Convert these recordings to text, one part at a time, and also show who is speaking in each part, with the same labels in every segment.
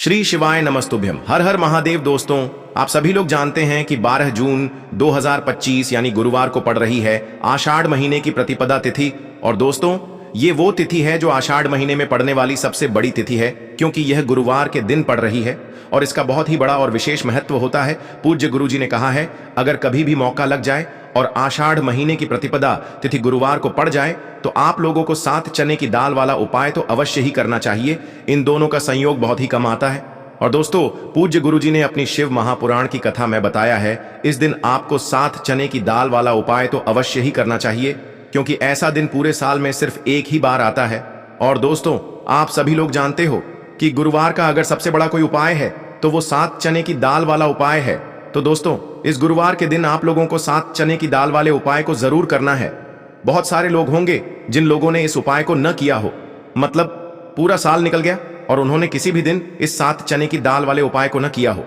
Speaker 1: श्री शिवाय नमस्तुभ्यम। हर हर महादेव। दोस्तों, आप सभी लोग जानते हैं कि 12 जून 2025 यानी गुरुवार को पड़ रही है आषाढ़ महीने की प्रतिपदा तिथि। और दोस्तों, ये वो तिथि है जो आषाढ़ महीने में पड़ने वाली सबसे बड़ी तिथि है, क्योंकि यह गुरुवार के दिन पड़ रही है और इसका बहुत ही बड़ा और विशेष महत्व होता है। पूज्य गुरु जी ने कहा है, अगर कभी भी मौका लग जाए और आषाढ़ महीने की प्रतिपदा तिथि गुरुवार को पड़ जाए तो आप लोगों को 7 चने की दाल वाला उपाय तो अवश्य ही करना चाहिए। इन दोनों का संयोग बहुत ही कम आता है। और दोस्तों, पूज्य गुरु जी ने अपनी शिव महापुराण की कथा में बताया है, इस दिन आपको 7 चने की दाल वाला उपाय तो अवश्य ही करना चाहिए, क्योंकि ऐसा दिन पूरे साल में सिर्फ एक ही बार आता है। और दोस्तों, आप सभी लोग जानते हो कि गुरुवार का अगर सबसे बड़ा कोई उपाय है तो वो 7 चने की दाल वाला उपाय है। तो दोस्तों, इस गुरुवार के दिन आप लोगों को 7 चने की दाल वाले उपाय को जरूर करना है। बहुत सारे लोग होंगे जिन लोगों ने इस उपाय को न किया हो, मतलब पूरा साल निकल गया और उन्होंने किसी भी दिन इस 7 चने की दाल वाले उपाय को न किया हो।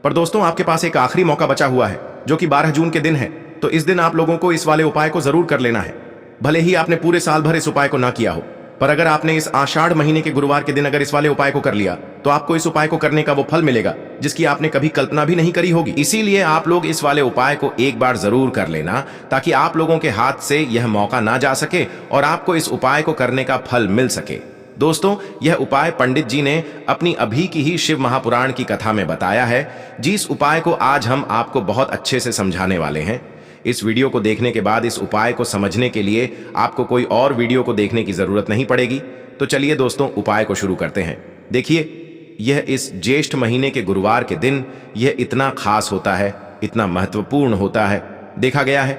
Speaker 1: पर दोस्तों, आपके पास एक आखिरी मौका बचा हुआ है जो कि 12 जून के दिन है। तो इस दिन आप लोगों को इस वाले उपाय को जरूर कर लेना है। भले ही आपने पूरे साल भर इस उपाय को ना किया हो, पर अगर आपने इस आषाढ़ महीने के गुरुवार के दिन अगर इस वाले उपाय को कर लिया तो आपको इस उपाय को करने का वो फल मिलेगा जिसकी आपने कभी कल्पना भी नहीं करी होगी। इसीलिए आप लोग इस वाले उपाय को एक बार जरूर कर लेना, ताकि आप लोगों के हाथ से यह मौका ना जा सके और आपको इस उपाय को करने का फल मिल सके। दोस्तों, यह उपाय पंडित जी ने अपनी अभी की ही शिव महापुराण की कथा में बताया है, जिस उपाय को आज हम आपको बहुत अच्छे से समझाने वाले हैं। इस वीडियो को देखने के बाद इस उपाय को समझने के लिए आपको कोई और वीडियो को देखने की जरूरत नहीं पड़ेगी। तो चलिए दोस्तों, उपाय को शुरू करते हैं। देखिए, यह इस ज्येष्ठ महीने के गुरुवार के दिन यह इतना खास होता है, इतना महत्वपूर्ण होता है। देखा गया है,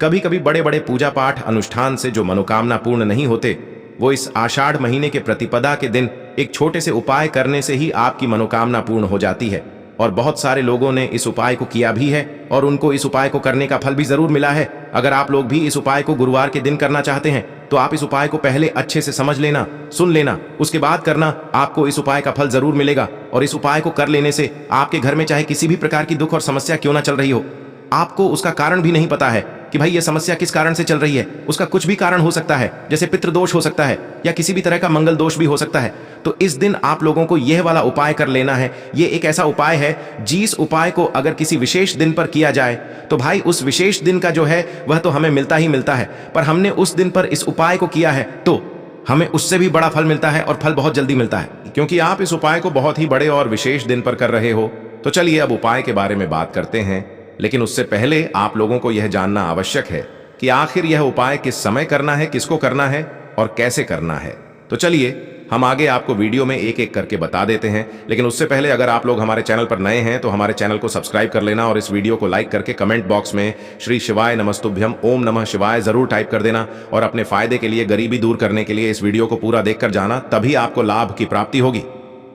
Speaker 1: कभी कभी बड़े बड़े पूजा पाठ अनुष्ठान से जो मनोकामना पूर्ण नहीं होते, वो इस आषाढ़ महीने के प्रतिपदा के दिन एक छोटे से उपाय करने से ही आपकी मनोकामना पूर्ण हो जाती है। और बहुत सारे लोगों ने इस उपाय को किया भी है और उनको इस उपाय को करने का फल भी जरूर मिला है। अगर आप लोग भी इस उपाय को गुरुवार के दिन करना चाहते हैं तो आप इस उपाय को पहले अच्छे से समझ लेना, सुन लेना, उसके बाद करना। आपको इस उपाय का फल जरूर मिलेगा। और इस उपाय को कर लेने से आपके घर में चाहे किसी भी प्रकार की दुख और समस्या क्यों ना चल रही हो, आपको उसका कारण भी नहीं पता है कि भाई ये समस्या किस कारण से चल रही है, उसका कुछ भी कारण हो सकता है, जैसे पितृदोष हो सकता है या किसी भी तरह का मंगल दोष भी हो सकता है। तो इस दिन आप लोगों को यह वाला उपाय कर लेना है। ये एक ऐसा उपाय है जिस उपाय को अगर किसी विशेष दिन पर किया जाए तो भाई उस विशेष दिन का जो है वह तो हमें मिलता ही मिलता है, पर हमने उस दिन पर इस उपाय को किया है तो हमें उससे भी बड़ा फल मिलता है और फल बहुत जल्दी मिलता है, क्योंकि आप इस उपाय को बहुत ही बड़े और विशेष दिन पर कर रहे हो। तो चलिए अब उपाय के बारे में बात करते हैं, लेकिन उससे पहले आप लोगों को यह जानना आवश्यक है कि आखिर यह उपाय किस समय करना है, किसको करना है और कैसे करना है। तो चलिए हम आगे आपको वीडियो में एक एक करके बता देते हैं। लेकिन उससे पहले अगर आप लोग हमारे चैनल पर नए हैं तो हमारे चैनल को सब्सक्राइब कर लेना और इस वीडियो को लाइक करके कमेंट बॉक्स में श्री शिवाय नमस्तुभ्यम ओम नमः शिवाय जरूर टाइप कर देना। और अपने फायदे के लिए, गरीबी दूर करने के लिए इस वीडियो को पूरा देखकर जाना, तभी आपको लाभ की प्राप्ति होगी।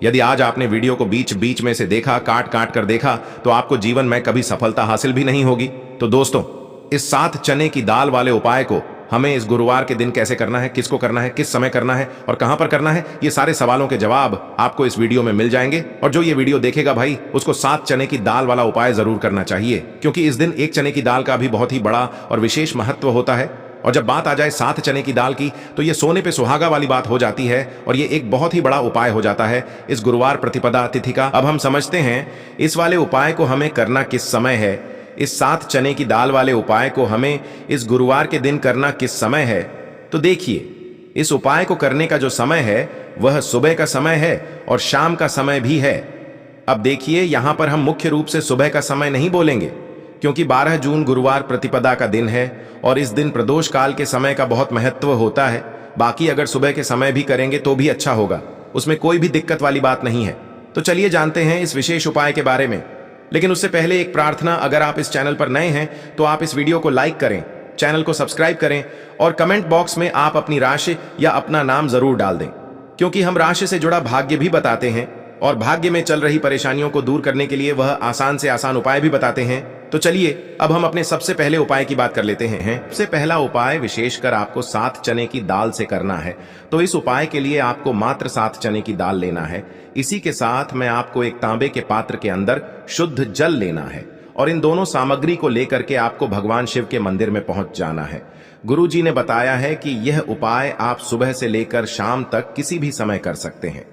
Speaker 1: यदि आज आपने वीडियो को बीच बीच में से देखा, काट काट कर देखा, तो आपको जीवन में कभी सफलता हासिल भी नहीं होगी। तो दोस्तों, इस 7 चने की दाल वाले उपाय को हमें इस गुरुवार के दिन कैसे करना है, किसको करना है, किस समय करना है और कहां पर करना है, ये सारे सवालों के जवाब आपको इस वीडियो में मिल जाएंगे। और जो ये वीडियो देखेगा भाई, उसको 7 चने की दाल वाला उपाय जरूर करना चाहिए, क्योंकि इस दिन 1 चने की दाल का भी बहुत ही बड़ा और विशेष महत्व होता है। और जब बात आ जाए 7 चने की दाल की, तो ये सोने पे सुहागा वाली बात हो जाती है और ये एक बहुत ही बड़ा उपाय हो जाता है इस गुरुवार प्रतिपदा तिथि का। अब हम समझते हैं इस वाले उपाय को हमें करना किस समय है। इस 7 चने की दाल वाले उपाय को हमें इस गुरुवार के दिन करना किस समय है। तो देखिए, इस उपाय को करने का जो समय है वह सुबह का समय है और शाम का समय भी है। अब देखिए, यहां पर हम मुख्य रूप से सुबह का समय नहीं बोलेंगे, क्योंकि 12 जून गुरुवार प्रतिपदा का दिन है और इस दिन प्रदोष काल के समय का बहुत महत्व होता है। बाकी अगर सुबह के समय भी करेंगे तो भी अच्छा होगा, उसमें कोई भी दिक्कत वाली बात नहीं है। तो चलिए जानते हैं इस विशेष उपाय के बारे में। लेकिन उससे पहले एक प्रार्थना, अगर आप इस चैनल पर नए हैं तो आप इस वीडियो को लाइक करें, चैनल को सब्सक्राइब करें और कमेंट बॉक्स में आप अपनी राशि या अपना नाम जरूर डाल दें, क्योंकि हम राशि से जुड़ा भाग्य भी बताते हैं और भाग्य में चल रही परेशानियों को दूर करने के लिए वह आसान से आसान उपाय भी बताते हैं। तो चलिए अब हम अपने सबसे पहले उपाय की बात कर लेते हैं। सबसे पहला उपाय विशेषकर आपको 7 चने की दाल से करना है। तो इस उपाय के लिए आपको मात्र 7 चने की दाल लेना है। इसी के साथ में आपको एक तांबे के पात्र के अंदर शुद्ध जल लेना है और इन दोनों सामग्री को लेकर के आपको भगवान शिव के मंदिर में पहुंच जाना है। गुरु जी ने बताया है कि यह उपाय आप सुबह से लेकर शाम तक किसी भी समय कर सकते हैं।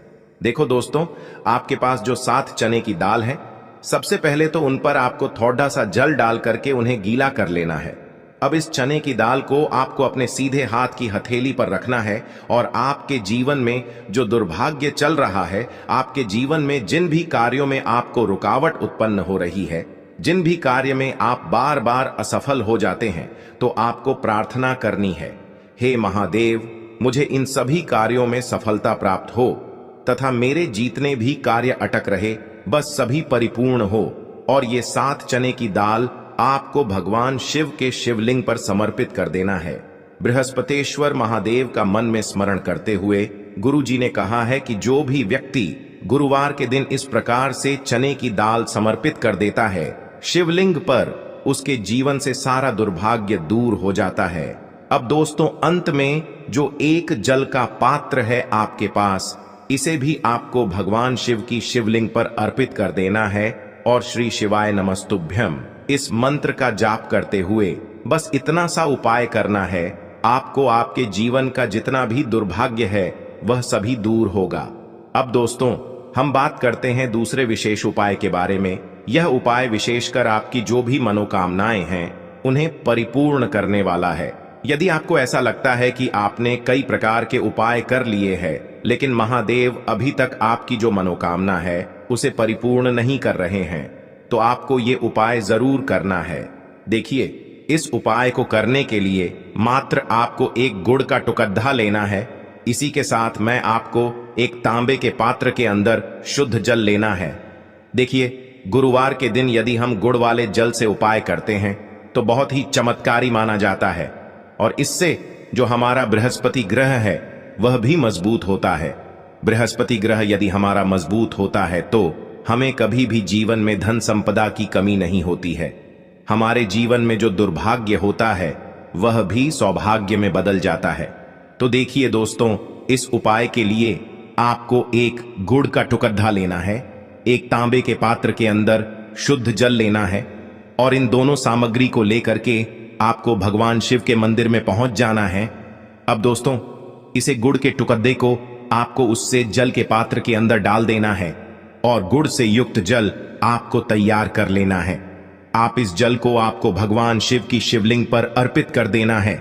Speaker 1: देखो दोस्तों, आपके पास जो 7 चने की दाल है, सबसे पहले तो उन पर आपको थोड़ा सा जल डाल करके उन्हें गीला कर लेना है। अब इस चने की दाल को आपको अपने सीधे हाथ की हथेली पर रखना है और आपके जीवन में जो दुर्भाग्य चल रहा है, आपके जीवन में जिन भी कार्यों में आपको रुकावट उत्पन्न हो रही है, जिन भी कार्य में आप बार बार असफल हो जाते हैं, तो आपको प्रार्थना करनी है, हे महादेव, मुझे इन सभी कार्यों में सफलता प्राप्त हो तथा मेरे जीतने भी कार्य अटक रहे, बस सभी परिपूर्ण हो। और ये 7 चने की दाल आपको भगवान शिव के शिवलिंग पर समर्पित कर देना है। बृहस्पतेश्वर महादेव का मन में स्मरण करते हुए गुरु जी ने कहा है कि जो भी व्यक्ति गुरुवार के दिन इस प्रकार से चने की दाल समर्पित कर देता है शिवलिंग पर, उसके जीवन से सारा दुर्भाग्य दूर हो जाता है। अब दोस्तों, अंत में जो एक जल का पात्र है आपके पास, इसे भी आपको भगवान शिव की शिवलिंग पर अर्पित कर देना है और श्री शिवाय नमस्तुभ्यम इस मंत्र का जाप करते हुए बस इतना सा उपाय करना है, आपको आपके जीवन का जितना भी दुर्भाग्य है वह सभी दूर होगा। अब दोस्तों, हम बात करते हैं दूसरे विशेष उपाय के बारे में। यह उपाय विशेषकर आपकी जो भी मनोकामनाएं हैं उन्हें परिपूर्ण करने वाला है। यदि आपको ऐसा लगता है कि आपने कई प्रकार के उपाय कर लिए हैं, लेकिन महादेव अभी तक आपकी जो मनोकामना है उसे परिपूर्ण नहीं कर रहे हैं, तो आपको ये उपाय जरूर करना है। देखिए, इस उपाय को करने के लिए मात्र आपको एक गुड़ का टुकड़ा लेना है। इसी के साथ मैं आपको एक तांबे के पात्र के अंदर शुद्ध जल लेना है। देखिए, गुरुवार के दिन यदि हम गुड़ वाले जल से उपाय करते हैं तो बहुत ही चमत्कारी माना जाता है और इससे जो हमारा बृहस्पति ग्रह है वह भी मजबूत होता है। बृहस्पति ग्रह यदि हमारा मजबूत होता है तो हमें कभी भी जीवन में धन संपदा की कमी नहीं होती है। हमारे जीवन में जो दुर्भाग्य होता है वह भी सौभाग्य में बदल जाता है। तो देखिए दोस्तों, इस उपाय के लिए आपको एक गुड़ का टुकड़ा लेना है, एक तांबे के पात्र के अंदर शुद्ध जल लेना है और इन दोनों सामग्री को लेकर के आपको भगवान शिव के मंदिर में पहुंच जाना है। अब दोस्तों, इसे गुड़ के टुकड़े को आपको उससे जल के पात्र के अंदर डाल देना है और गुड़ से युक्त जल आपको तैयार कर लेना है। आप इस जल को आपको भगवान शिव की शिवलिंग पर अर्पित कर देना है।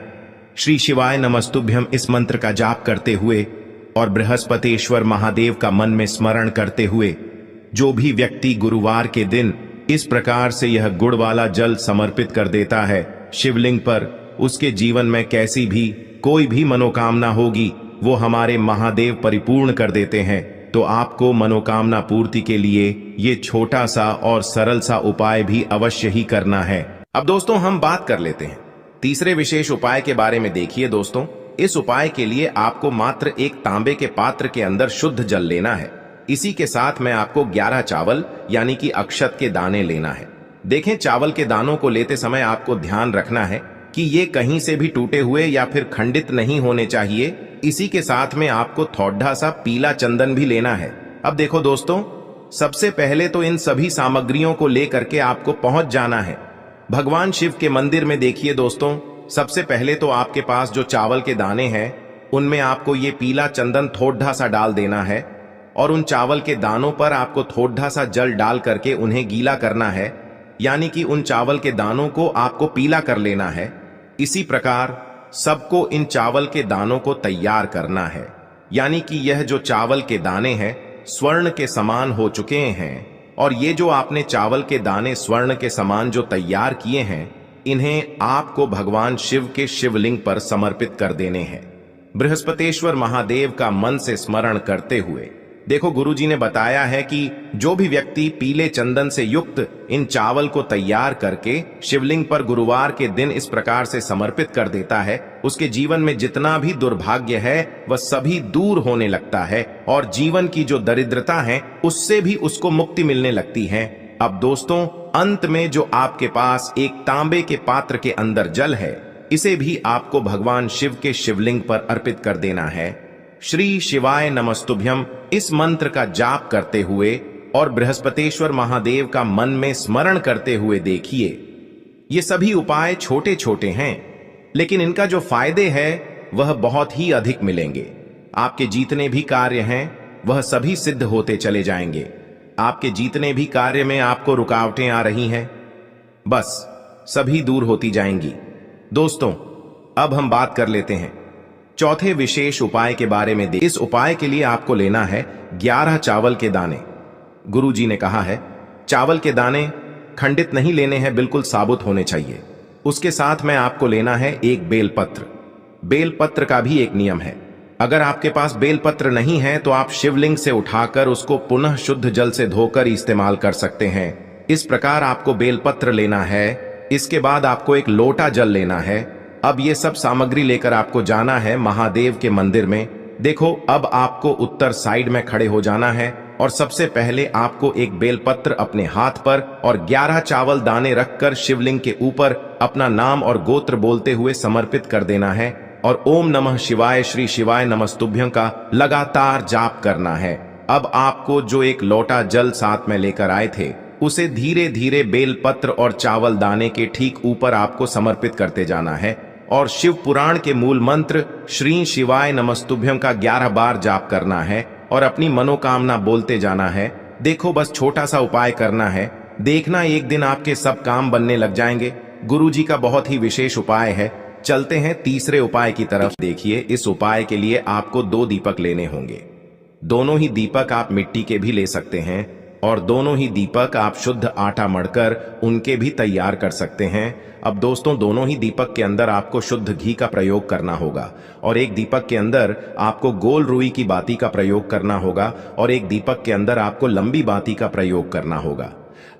Speaker 1: श्री शिवाय नमस्तुभ्यम इस मंत्र का जाप करते हुए और बृहस्पतेश्वर महादेव का मन में स्मरण करते हुए जो भी व्यक्ति गुरुवार के दिन इस प्रकार से यह गुड़ वाला जल समर्पित कर देता है शिवलिंग पर, उसके जीवन में कैसी भी कोई भी मनोकामना होगी वो हमारे महादेव परिपूर्ण कर देते हैं। तो आपको मनोकामना पूर्ति के लिए ये छोटा सा और सरल सा उपाय भी अवश्य ही करना है। अब दोस्तों, हम बात कर लेते हैं तीसरे विशेष उपाय के बारे में। देखिए दोस्तों, इस उपाय के लिए आपको मात्र एक तांबे के पात्र के अंदर शुद्ध जल लेना है। इसी के साथ में आपको 11 चावल यानी कि अक्षत के दाने लेना है। देखें, चावल के दानों को लेते समय आपको ध्यान रखना है कि ये कहीं से भी टूटे हुए या फिर खंडित नहीं होने चाहिए। इसी के साथ में आपको थोड़ा सा पीला चंदन भी लेना है। अब देखो दोस्तों, सबसे पहले तो इन सभी सामग्रियों को लेकर के आपको पहुंच जाना है भगवान शिव के मंदिर में। देखिए दोस्तों, सबसे पहले तो आपके पास जो चावल के दाने हैं उनमें आपको ये पीला चंदन थोड़ा सा डाल देना है और उन चावल के दानों पर आपको थोड़ा सा जल डाल करके उन्हें गीला करना है, यानी कि उन चावल के दानों को आपको पीला कर लेना है। इसी प्रकार सबको इन चावल के दानों को तैयार करना है, यानी कि यह जो चावल के दाने हैं स्वर्ण के समान हो चुके हैं और ये जो आपने चावल के दाने स्वर्ण के समान जो तैयार किए हैं, इन्हें आपको भगवान शिव के शिवलिंग पर समर्पित कर देने हैं बृहस्पतेश्वर महादेव का मन से स्मरण करते हुए। देखो, गुरुजी ने बताया है कि जो भी व्यक्ति पीले चंदन से युक्त इन चावल को तैयार करके शिवलिंग पर गुरुवार के दिन इस प्रकार से समर्पित कर देता है, उसके जीवन में जितना भी दुर्भाग्य है वह सभी दूर होने लगता है और जीवन की जो दरिद्रता है उससे भी उसको मुक्ति मिलने लगती है। अब दोस्तों, अंत में जो आपके पास एक तांबे के पात्र के अंदर जल है, इसे भी आपको भगवान शिव के शिवलिंग पर अर्पित कर देना है। श्री शिवाय नमस्तुभ्यम इस मंत्र का जाप करते हुए और बृहस्पतेश्वर महादेव का मन में स्मरण करते हुए देखिए, ये सभी उपाय छोटे छोटे हैं लेकिन इनका जो फायदे है वह बहुत ही अधिक मिलेंगे। आपके जितने भी कार्य हैं वह सभी सिद्ध होते चले जाएंगे। आपके जितने भी कार्य में आपको रुकावटें आ रही हैं, बस सभी दूर होती जाएंगी। दोस्तों, अब हम बात कर लेते हैं चौथे विशेष उपाय के बारे में। इस उपाय के लिए आपको लेना है 11 चावल के दाने। गुरु जी ने कहा है चावल के दाने खंडित नहीं लेने हैं, बिल्कुल साबुत होने चाहिए। उसके साथ में आपको लेना है एक बेलपत्र। बेलपत्र का भी एक नियम है, अगर आपके पास बेलपत्र नहीं है तो आप शिवलिंग से उठाकर उसको पुनः शुद्ध जल से धोकर इस्तेमाल कर सकते हैं। इस प्रकार आपको बेलपत्र लेना है। इसके बाद आपको एक लोटा जल लेना है। अब ये सब सामग्री लेकर आपको जाना है महादेव के मंदिर में। देखो, अब आपको उत्तर साइड में खड़े हो जाना है और सबसे पहले आपको एक बेलपत्र अपने हाथ पर और 11 चावल दाने रखकर शिवलिंग के ऊपर अपना नाम और गोत्र बोलते हुए समर्पित कर देना है और ओम नमः शिवाय श्री शिवाय नमस्तुभ्यं का लगातार जाप करना है। अब आपको जो एक लोटा जल साथ में लेकर आए थे, उसे धीरे धीरे बेलपत्र और चावल दाने के ठीक ऊपर आपको समर्पित करते जाना है और शिव पुराण के मूल मंत्र श्री शिवाय नमस्तुभ्यं का 11 बार जाप करना है और अपनी मनोकामना बोलते जाना है। देखो, बस छोटा सा उपाय करना है, देखना एक दिन आपके सब काम बनने लग जाएंगे। गुरुजी का बहुत ही विशेष उपाय है। चलते हैं तीसरे उपाय की तरफ। देखिए, इस उपाय के लिए आपको 2 दीपक लेने होंगे। दोनों ही दीपक आप मिट्टी के भी ले सकते हैं और दोनों ही दीपक आप शुद्ध आटा मढ़कर उनके भी तैयार कर सकते हैं। अब दोस्तों, दोनों ही दीपक के अंदर आपको शुद्ध घी का प्रयोग करना होगा और एक दीपक के अंदर आपको गोल रुई की बाती का प्रयोग करना होगा और एक दीपक के अंदर आपको लंबी बाती का प्रयोग करना होगा।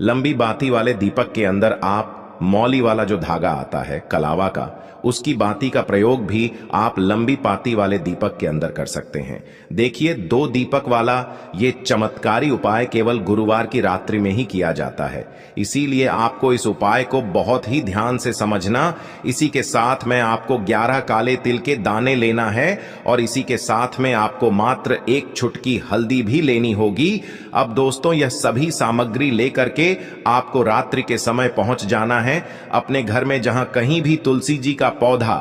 Speaker 1: लंबी बाती वाले दीपक के अंदर आप मौली वाला जो धागा आता है कलावा का, उसकी बाती का प्रयोग भी आप लंबी पाती वाले दीपक के अंदर कर सकते हैं। देखिए, 2 दीपक वाला ये चमत्कारी उपाय केवल गुरुवार की रात्रि में ही किया जाता है, इसीलिए आपको इस उपाय को बहुत ही ध्यान से समझना। इसी के साथ में आपको 11 काले तिल के दाने लेना है और इसी के साथ में आपको मात्र 1 चुटकी हल्दी भी लेनी होगी। अब दोस्तों, यह सभी सामग्री लेकर के आपको रात्रि के समय पहुंच जाना है अपने घर में, जहां कहीं भी तुलसी जी का पौधा,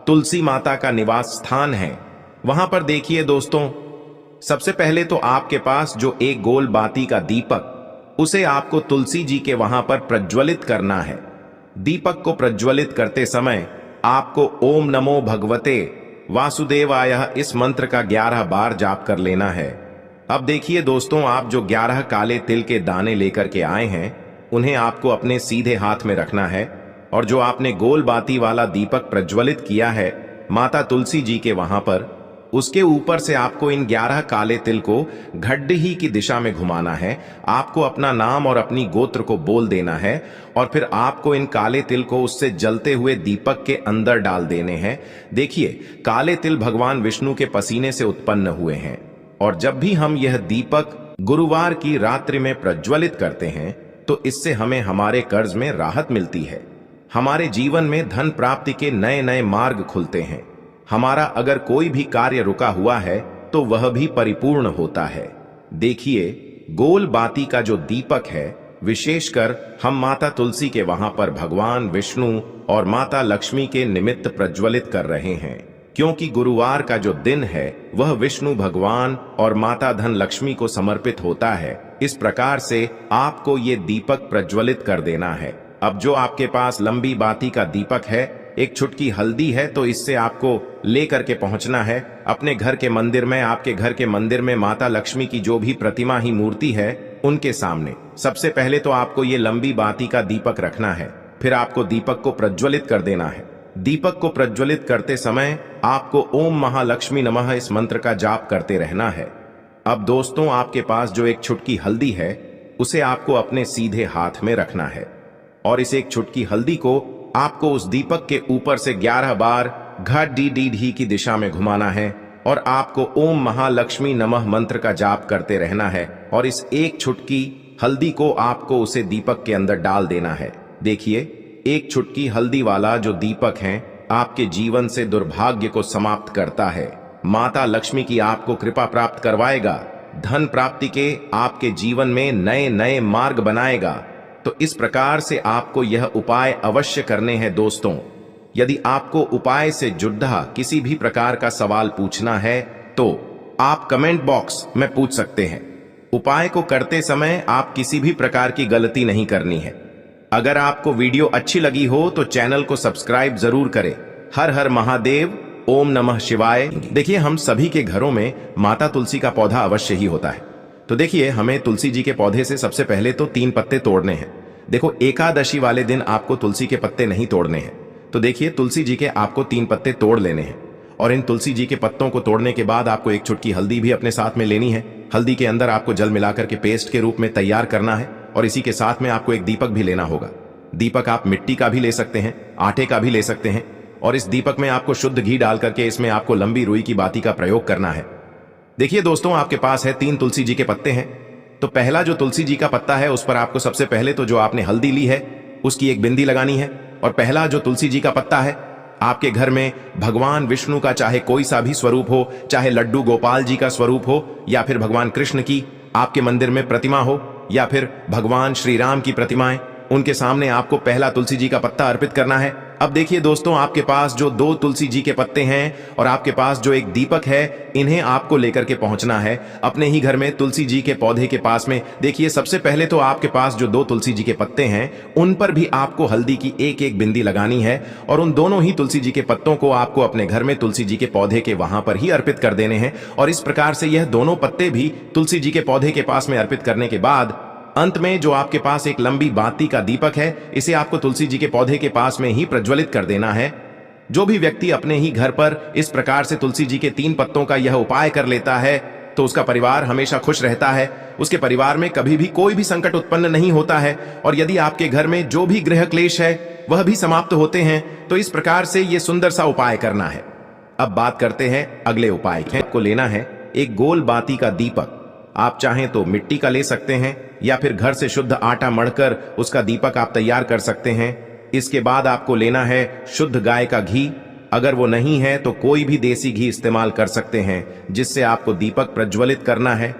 Speaker 1: तुलसी माता का निवास स्थान है, वहां पर देखिए दोस्तों, सबसे पहले तो आपके पास जो एक गोल बाती का दीपक, उसे आपको तुलसी जी के वहां पर प्रज्वलित करना है। दीपक को प्रज्वलित करते समय आपको ओम नमो भगवते वासुदेवाय इस मंत्र का 11 बार जाप कर लेना है। अब देखिए दोस्तों, आप जो 11 काले तिल के दाने लेकर के आए हैं, उन्हें आपको अपने सीधे हाथ में रखना है और जो आपने गोल बाती वाला दीपक प्रज्वलित किया है माता तुलसी जी के वहां पर, उसके ऊपर से आपको इन 11 काले तिल को घड्डी की दिशा में घुमाना है। आपको अपना नाम और अपनी गोत्र को बोल देना है और फिर आपको इन काले तिल को उससे जलते हुए दीपक के अंदर डाल देने हैं। देखिए, काले तिल भगवान विष्णु के पसीने से उत्पन्न हुए हैं और जब भी हम यह दीपक गुरुवार की रात्रि में प्रज्वलित करते हैं तो इससे हमें हमारे कर्ज में राहत मिलती है, हमारे जीवन में धन प्राप्ति के नए नए मार्ग खुलते हैं, हमारा अगर कोई भी कार्य रुका हुआ है तो वह भी परिपूर्ण होता है। देखिए, गोल बाती का जो दीपक है, विशेषकर हम माता तुलसी के वहां पर भगवान विष्णु और माता लक्ष्मी के निमित्त प्रज्वलित कर रहे हैं, क्योंकि गुरुवार का जो दिन है वह विष्णु भगवान और माता धन लक्ष्मी को समर्पित होता है। इस प्रकार से आपको ये दीपक प्रज्वलित कर देना है। अब जो आपके पास लंबी बाती का दीपक है, एक चुटकी हल्दी है, तो इससे आपको लेकर के पहुंचना है अपने घर के मंदिर में। आपके घर के मंदिर में माता लक्ष्मी की जो भी प्रतिमा ही मूर्ति है, उनके सामने सबसे पहले तो आपको ये लंबी बाती का दीपक रखना है। फिर आपको दीपक को प्रज्वलित कर देना है। दीपक को प्रज्वलित करते समय आपको ओम महालक्ष्मी नमः इस मंत्र का जाप करते रहना है। अब दोस्तों, आपके पास जो एक चुटकी हल्दी है, उसे आपको अपने सीधे हाथ में रखना है और इस एक चुटकी हल्दी को आपको उस दीपक के ऊपर से 11 बार घ-डी-डी-ढी की दिशा में घुमाना है और आपको ओम महालक्ष्मी नमः मंत्र का जाप करते रहना है और इस एक चुटकी हल्दी को आपको उसे दीपक के अंदर डाल देना है। देखिए, एक चुटकी हल्दी वाला जो दीपक है आपके जीवन से दुर्भाग्य को समाप्त करता है, माता लक्ष्मी की आपको कृपा प्राप्त करवाएगा, धन प्राप्ति के आपके जीवन में नए नए मार्ग बनाएगा। तो इस प्रकार से आपको यह उपाय अवश्य करने हैं दोस्तों। यदि आपको उपाय से जुड़ा किसी भी प्रकार का सवाल पूछना है तो आप कमेंट बॉक्स में पूछ सकते हैं। उपाय को करते समय आप किसी भी प्रकार की गलती नहीं करनी है। अगर आपको वीडियो अच्छी लगी हो तो चैनल को सब्सक्राइब जरूर करें। हर हर महादेव, ओम नमः शिवाय। देखिए, हम सभी के घरों में माता तुलसी का पौधा अवश्य ही होता है। तो देखिए, हमें तुलसी जी के पौधे से सबसे पहले तो 3 पत्ते तोड़ने हैं। देखो, एकादशी वाले दिन आपको तुलसी के पत्ते नहीं तोड़ने हैं। तो देखिए, तुलसी जी के आपको 3 पत्ते तोड़ लेने हैं और इन तुलसी जी के पत्तों को तोड़ने के बाद आपको एक चुटकी हल्दी भी अपने साथ में लेनी है। हल्दी के अंदर आपको जल मिलाकर के पेस्ट के रूप में तैयार करना है और इसी के साथ में आपको एक दीपक भी लेना होगा। दीपक आप मिट्टी का भी ले सकते हैं, आटे का भी ले सकते हैं और इस दीपक में आपको शुद्ध घी डाल करके इसमें आपको लंबी रुई की बाती का प्रयोग करना है। देखिए दोस्तों, आपके पास है 3 तुलसी जी के पत्ते हैं। तो पहला जो तुलसी जी का पत्ता है उस पर आपको सबसे पहले तो जो आपने हल्दी ली है उसकी एक बिंदी लगानी है। और पहला जो तुलसी जी का पत्ता है, आपके घर में भगवान विष्णु का चाहे कोई सा भी स्वरूप हो, चाहे लड्डू गोपाल जी का स्वरूप हो या फिर भगवान कृष्ण की आपके मंदिर में प्रतिमा हो या फिर भगवान श्री राम की प्रतिमाएं, उनके सामने आपको पहला तुलसी जी का पत्ता अर्पित करना है। अब देखिए दोस्तों, आपके पास जो 2 तुलसी जी के पत्ते हैं और आपके पास जो एक दीपक है, इन्हें आपको लेकर के पहुंचना है अपने ही घर में तुलसी जी के पौधे के पास में। देखिए, सबसे पहले तो आपके पास जो 2 तुलसी जी के पत्ते हैं उन पर भी आपको हल्दी की एक एक बिंदी लगानी है और उन दोनों ही तुलसी जी के पत्तों को आपको अपने घर में तुलसी जी के पौधे के वहां पर ही अर्पित कर देने हैं। और इस प्रकार से यह दोनों पत्ते भी तुलसी जी के पौधे के पास में अर्पित करने के बाद अंत में जो आपके पास एक लंबी बाती का दीपक है, इसे आपको तुलसी जी के पौधे के पास में ही प्रज्वलित कर देना है। जो भी व्यक्ति अपने ही घर पर इस प्रकार से तुलसी जी के 3 पत्तों का यह उपाय कर लेता है तो उसका परिवार हमेशा खुश रहता है। उसके परिवार में कभी भी कोई भी संकट उत्पन्न नहीं होता है और यदि आपके घर में जो भी गृह क्लेश है वह भी समाप्त होते हैं। तो इस प्रकार से यह सुंदर सा उपाय करना है। अब बात करते हैं अगले उपाय की। आपको लेना है एक गोल बाती का दीपक। आप चाहें तो मिट्टी का ले सकते हैं या फिर घर से शुद्ध आटा मढ़कर उसका दीपक आप तैयार कर सकते हैं। इसके बाद आपको लेना है शुद्ध गाय का घी। अगर वो नहीं है तो कोई भी देसी घी इस्तेमाल कर सकते हैं जिससे आपको दीपक प्रज्वलित करना है।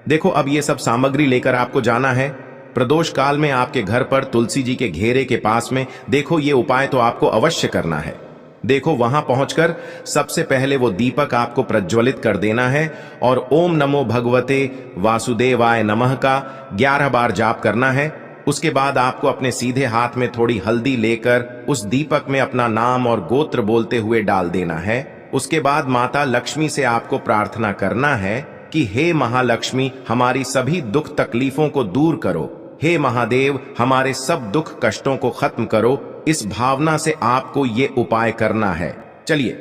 Speaker 1: देखो, अब ये सब सामग्री लेकर आपको जाना है प्रदोष काल में आपके घर पर तुलसी जी के घेरे के पास में। देखो, ये उपाय तो आपको अवश्य करना है। देखो, वहां पहुंचकर सबसे पहले वो दीपक आपको प्रज्वलित कर देना है और ओम नमो भगवते वासुदेवाय नमः का 11 बार जाप करना है। उसके बाद आपको अपने सीधे हाथ में थोड़ी हल्दी लेकर उस दीपक में अपना नाम और गोत्र बोलते हुए डाल देना है। उसके बाद माता लक्ष्मी से आपको प्रार्थना करना है कि हे महालक्ष्मी, हमारी सभी दुख तकलीफों को दूर करो। हे महादेव, हमारे सब दुख कष्टों को खत्म करो। इस भावना से आपको ये उपाय करना है। चलिए